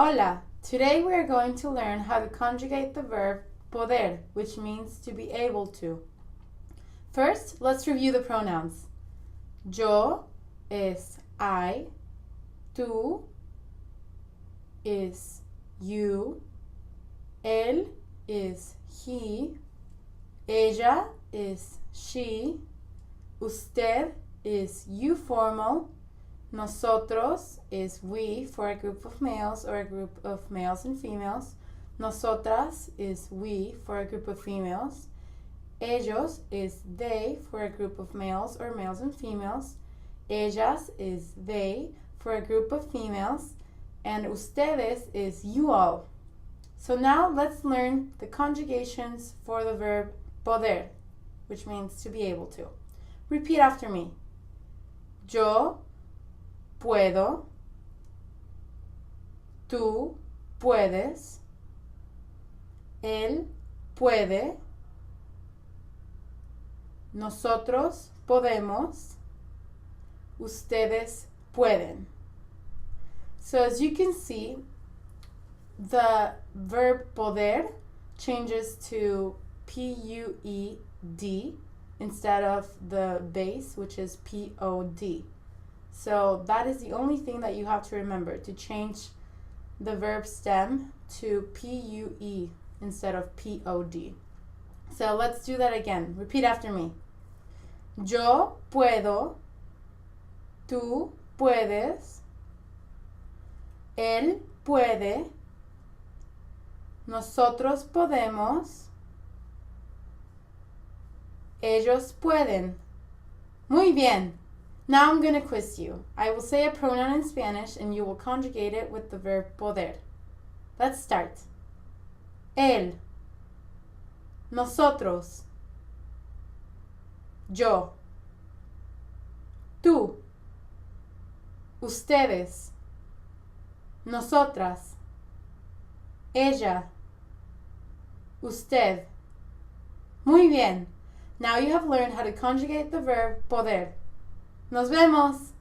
Hola! Today we are going to learn how to conjugate the verb poder, which means to be able to. First, let's review the pronouns. Yo is I, tú is you, él is he, ella is she, usted is you formal, nosotros is we for a group of males or a group of males and females, nosotras is we for a group of females, ellos is they for a group of males or males and females, ellas is they for a group of females, and ustedes is you all. So now let's learn the conjugations for the verb poder, which means to be able to. Repeat after me. Yo puedo, tú puedes, él puede, nosotros podemos, ustedes pueden. So as you can see, the verb poder changes to P-U-E-D instead of the base, which is P-O-D. So that is the only thing that you have to remember, to change the verb stem to P-U-E instead of P-O-D. So let's do that again. Repeat after me. Yo puedo, tú puedes, él puede, nosotros podemos, ellos pueden. Muy bien. Now I'm going to quiz you. I will say a pronoun in Spanish and you will conjugate it with the verb poder. Let's start. Él, nosotros, yo, tú, ustedes, nosotras, ella, usted. Muy bien. Now you have learned how to conjugate the verb poder. Nos vemos!